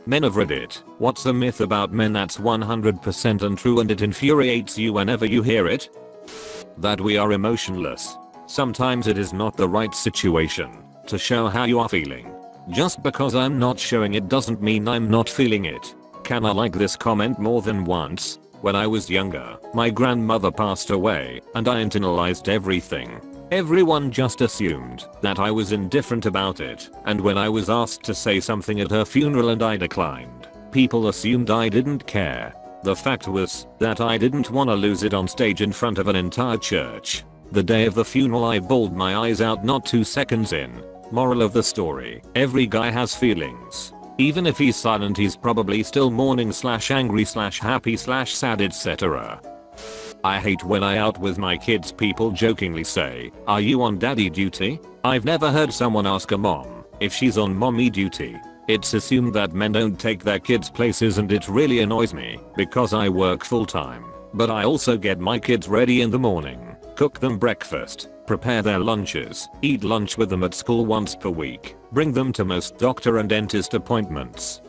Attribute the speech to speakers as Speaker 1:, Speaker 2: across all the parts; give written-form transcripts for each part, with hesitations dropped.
Speaker 1: Men of Reddit, what's the myth about men that's 100% untrue and it infuriates you whenever you hear it? That we are emotionless. Sometimes it is not the right situation to show how you are feeling. Just because I'm not showing it doesn't mean I'm not feeling it. Can I like this comment more than once? When I was younger, my grandmother passed away and I internalized everything. Everyone just assumed that I was indifferent about it, and when I was asked to say something at her funeral and I declined, people assumed I didn't care. The fact was that I didn't want to lose it on stage in front of an entire church. The day of the funeral I bawled my eyes out not 2 seconds in. Moral of the story, every guy has feelings. Even if he's silent, he's probably still mourning / angry / happy / sad, etc. I hate when I out with my kids people jokingly say, "Are you on daddy duty?" I've never heard someone ask a mom if she's on mommy duty. It's assumed that men don't take their kids places and it really annoys me because I work full time. But I also get my kids ready in the morning, cook them breakfast, prepare their lunches, eat lunch with them at school once per week, bring them to most doctor and dentist appointments.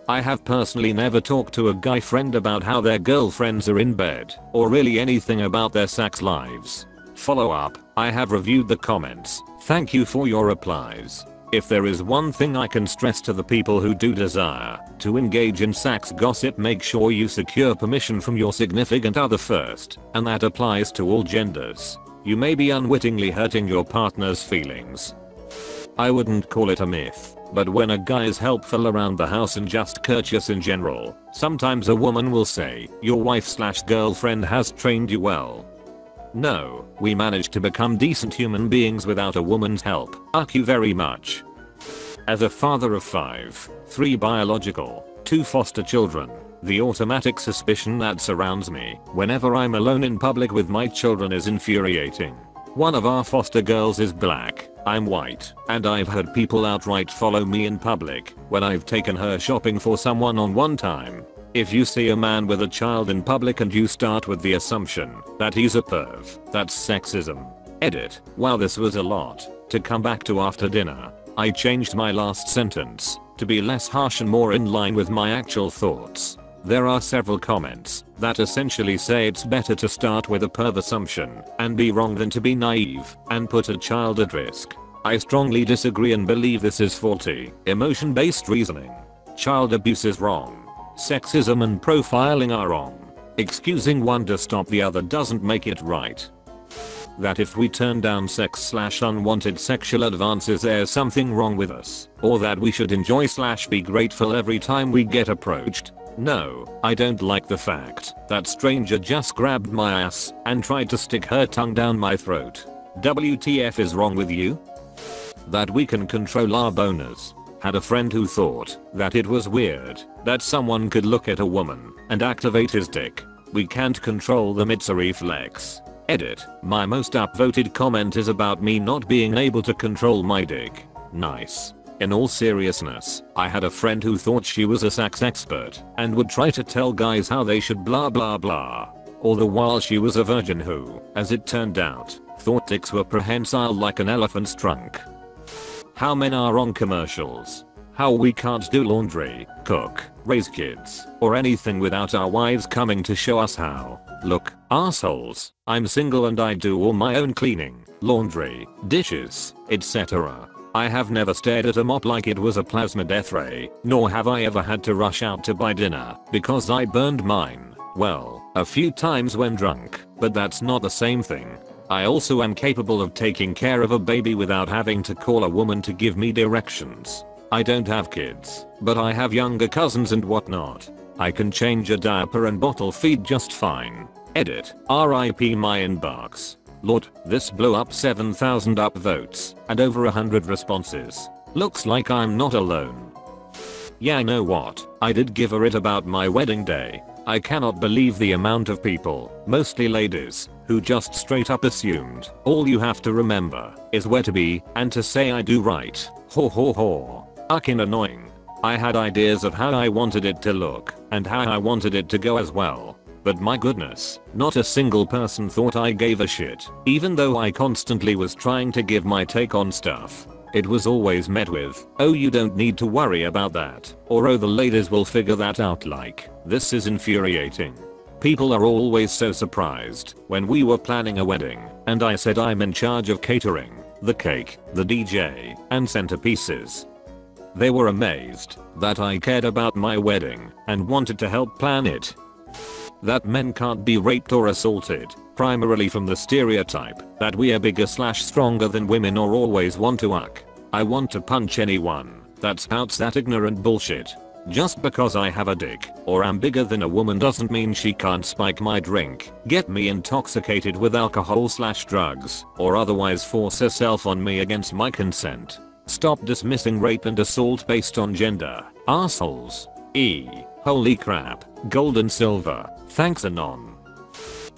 Speaker 1: I have personally never talked to a guy friend about how their girlfriends are in bed, or really anything about their sex lives. Follow up, I have reviewed the comments. Thank you for your replies. If there is one thing I can stress to the people who do desire to engage in sex gossip, make sure you secure permission from your significant other first, and that applies to all genders. You may be unwittingly hurting your partner's feelings. I wouldn't call it a myth, but when a guy is helpful around the house and just courteous in general, sometimes a woman will say, "Your wife / girlfriend has trained you well." No, we managed to become decent human beings without a woman's help. Thank you very much. As a father of 5, 3 biological, 2 foster children, the automatic suspicion that surrounds me whenever I'm alone in public with my children is infuriating. One of our foster girls is black, I'm white, and I've had people outright follow me in public when I've taken her shopping for someone on one time. If you see a man with a child in public and you start with the assumption that he's a perv, that's sexism. Edit. Wow, this was a lot to come back to after dinner. I changed my last sentence to be less harsh and more in line with my actual thoughts. There are several comments that essentially say it's better to start with a perv assumption and be wrong than to be naive and put a child at risk. I strongly disagree and believe this is faulty, emotion-based reasoning. Child abuse is wrong. Sexism and profiling are wrong. Excusing one to stop the other doesn't make it right. That if we turn down sex / unwanted sexual advances, there's something wrong with us, or that we should enjoy / be grateful every time we get approached. No, I don't like the fact that stranger just grabbed my ass and tried to stick her tongue down my throat. WTF is wrong with you? That we can control our boners. Had a friend who thought that it was weird that someone could look at a woman and activate his dick. We can't control them, it's a reflex. Edit. My most upvoted comment is about me not being able to control my dick. Nice. In all seriousness, I had a friend who thought she was a sex expert and would try to tell guys how they should blah blah blah. All the while she was a virgin who, as it turned out, thought dicks were prehensile like an elephant's trunk. How men are on commercials. How we can't do laundry, cook, raise kids, or anything without our wives coming to show us how. Look, assholes, I'm single and I do all my own cleaning, laundry, dishes, etc. I have never stared at a mop like it was a plasma death ray, nor have I ever had to rush out to buy dinner because I burned mine. Well, a few times when drunk, but that's not the same thing. I also am capable of taking care of a baby without having to call a woman to give me directions. I don't have kids, but I have younger cousins and whatnot. I can change a diaper and bottle feed just fine. Edit. RIP my inbox. Lord, this blew up 7,000 upvotes and over 100 responses. Looks like I'm not alone. Yeah, know what? I did give a shit about my wedding day. I cannot believe the amount of people, mostly ladies, who just straight up assumed all you have to remember is where to be and to say I do right. Ho ho ho. Fucking annoying. I had ideas of how I wanted it to look and how I wanted it to go as well. But my goodness, not a single person thought I gave a shit, even though I constantly was trying to give my take on stuff. it was always met with, "Oh, you don't need to worry about that," or "Oh, the ladies will figure that out." Like, this is infuriating. People are always so surprised when we were planning a wedding and I said I'm in charge of catering, the cake, the DJ, and centerpieces. They were amazed that I cared about my wedding and wanted to help plan it. That men can't be raped or assaulted, primarily from the stereotype that we are bigger/stronger than women or always want to uck. I want to punch anyone that spouts that ignorant bullshit. Just because I have a dick or am bigger than a woman doesn't mean she can't spike my drink, get me intoxicated with alcohol/drugs, or otherwise force herself on me against my consent. Stop dismissing rape and assault based on gender, assholes. Holy crap, gold and silver, thanks Anon.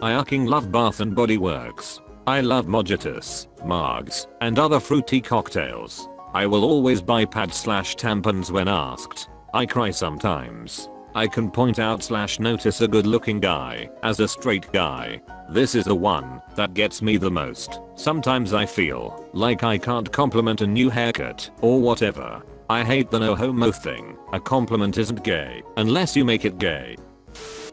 Speaker 1: I fucking love Bath and Body Works. I love Mojitos, Margs, and other fruity cocktails. I will always buy pads/tampons when asked. I cry sometimes. I can point out/notice a good looking guy as a straight guy. This is the one that gets me the most. Sometimes I feel like I can't compliment a new haircut or whatever. I hate the no homo thing. A compliment isn't gay unless you make it gay.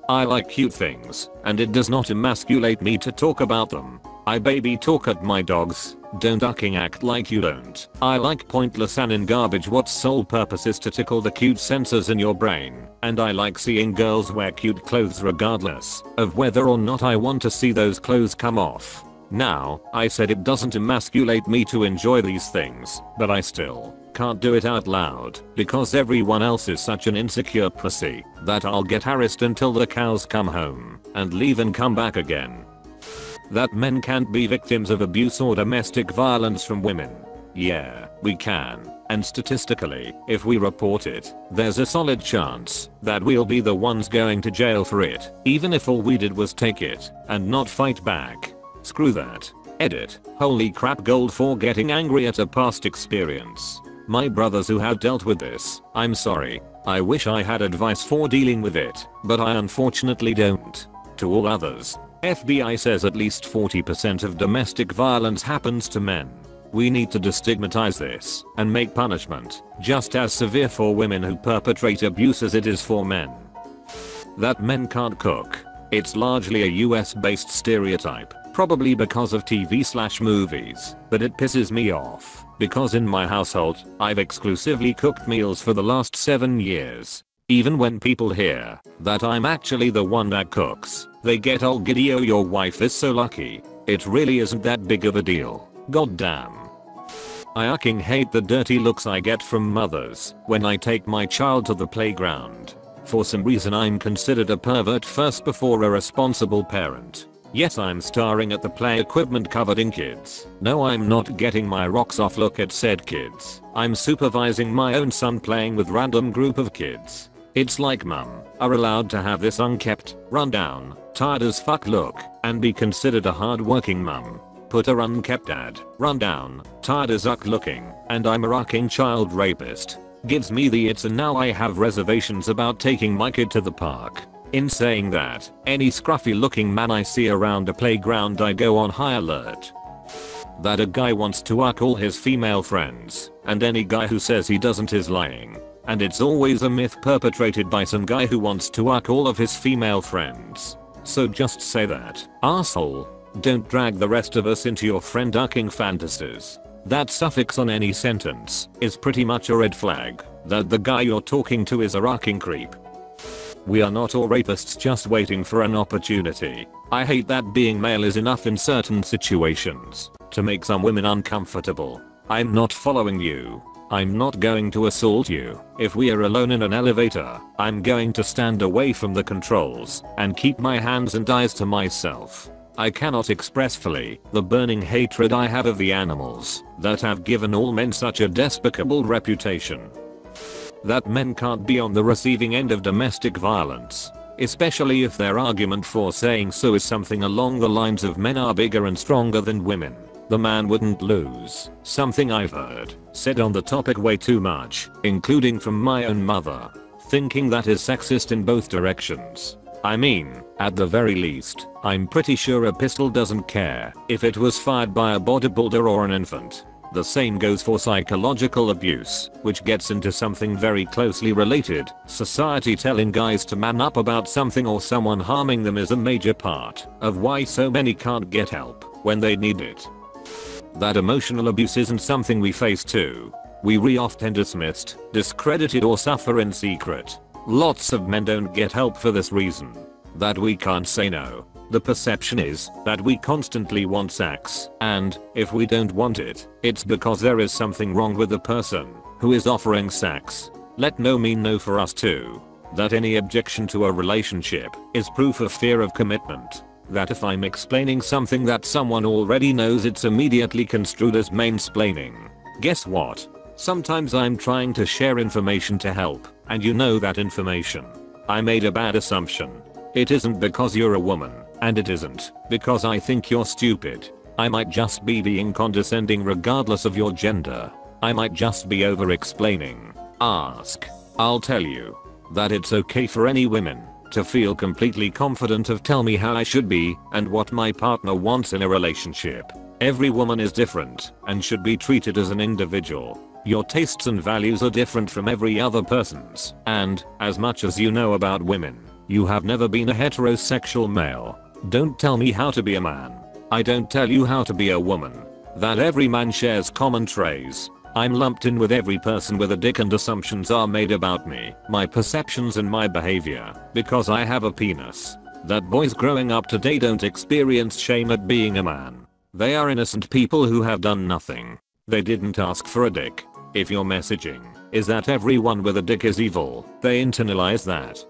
Speaker 1: I like cute things and it does not emasculate me to talk about them. I baby talk at my dogs. Don't fucking act like you don't. I like pointless and in garbage what's sole purpose is to tickle the cute sensors in your brain. And I like seeing girls wear cute clothes regardless of whether or not I want to see those clothes come off. Now, I said it doesn't emasculate me to enjoy these things, but I still can't do it out loud because everyone else is such an insecure pussy that I'll get harassed until the cows come home and leave and come back again. That men can't be victims of abuse or domestic violence from women. Yeah, we can. And statistically, if we report it, there's a solid chance that we'll be the ones going to jail for it, even if all we did was take it and not fight back. Screw that. Edit. Holy crap, gold for getting angry at a past experience. My brothers who have dealt with this, I'm sorry. I wish I had advice for dealing with it, but I unfortunately don't. To all others, FBI says at least 40% of domestic violence happens to men. We need to destigmatize this and make punishment just as severe for women who perpetrate abuse as it is for men. That men can't cook. It's largely a US based stereotype, probably because of TV/movies, but it pisses me off because in my household, I've exclusively cooked meals for the last 7 years. Even when people hear that I'm actually the one that cooks, they get all giddy. Oh, your wife is so lucky. It really isn't that big of a deal. Goddamn. I fucking hate the dirty looks I get from mothers when I take my child to the playground. For some reason I'm considered a pervert first before a responsible parent. Yes, I'm staring at the play equipment covered in kids. No, I'm not getting my rocks off. Look at said kids. I'm supervising my own son playing with random group of kids. It's like mum are allowed to have this unkept, rundown, tired as fuck look and be considered a hard-working mum. Put her unkept dad, rundown, tired as fuck looking, and I'm a rocking child rapist. Gives me the its, and now I have reservations about taking my kid to the park. In saying that, any scruffy looking man I see around a playground I go on high alert. That a guy wants to fuck all his female friends, and any guy who says he doesn't is lying. And it's always a myth perpetrated by some guy who wants to fuck all of his female friends. So just say that, asshole. Don't drag the rest of us into your friend fucking fantasies. That suffix on any sentence is pretty much a red flag that the guy you're talking to is a fucking creep. We are not all rapists just waiting for an opportunity. I hate that being male is enough in certain situations to make some women uncomfortable. I'm not following you. I'm not going to assault you. If we are alone in an elevator, I'm going to stand away from the controls and keep my hands and eyes to myself. I cannot express fully the burning hatred I have of the animals that have given all men such a despicable reputation. That men can't be on the receiving end of domestic violence, especially if their argument for saying so is something along the lines of men are bigger and stronger than women. The man wouldn't lose. Something I've heard said on the topic way too much, including from my own mother. Thinking that is sexist in both directions. I mean, at the very least, I'm pretty sure a pistol doesn't care if it was fired by a bodybuilder or an infant. The same goes for psychological abuse, which gets into something very closely related. Society telling guys to man up about something or someone harming them is a major part of why so many can't get help when they need it. That emotional abuse isn't something we face too. We often dismissed, discredited or suffer in secret. Lots of men don't get help for this reason. That we can't say no. The perception is that we constantly want sex, and if we don't want it, it's because there is something wrong with the person who is offering sex. Let no mean no for us too. That any objection to a relationship is proof of fear of commitment. That if I'm explaining something that someone already knows, it's immediately construed as mansplaining. Guess what? Sometimes I'm trying to share information to help, and you know that information. I made a bad assumption. It isn't because you're a woman, and it isn't because I think you're stupid. I might just be being condescending regardless of your gender. I might just be over-explaining. I'll tell you that it's okay for any women to feel completely confident of tell me how I should be and what my partner wants in a relationship. Every woman is different and should be treated as an individual. Your tastes and values are different from every other person's, and as much as you know about women, you have never been a heterosexual male. Don't tell me how to be a man. I don't tell you how to be a woman. That every man shares common traits. I'm lumped in with every person with a dick and assumptions are made about me, my perceptions and my behavior, because I have a penis. That boys growing up today don't experience shame at being a man. They are innocent people who have done nothing. They didn't ask for a dick. If your messaging is that everyone with a dick is evil, they internalize that.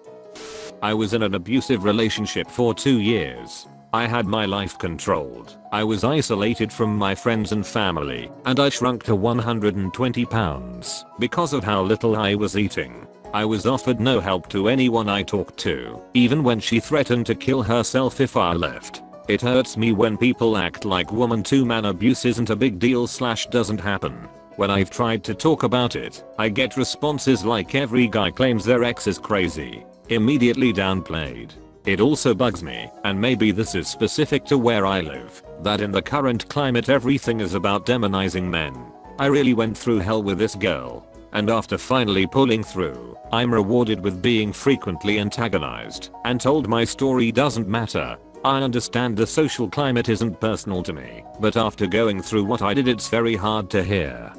Speaker 1: I was in an abusive relationship for 2 years. I had my life controlled. I was isolated from my friends and family, and I shrunk to 120 pounds because of how little I was eating. I was offered no help to anyone I talked to, even when she threatened to kill herself if I left. It hurts me when people act like woman to man abuse isn't a big deal / doesn't happen. When I've tried to talk about it, I get responses like every guy claims their ex is crazy. Immediately downplayed. It also bugs me, and maybe this is specific to where I live, that in the current climate everything is about demonizing men. I really went through hell with this girl, and after finally pulling through, I'm rewarded with being frequently antagonized and told my story doesn't matter. I understand the social climate isn't personal to me, but after going through what I did, it's very hard to hear.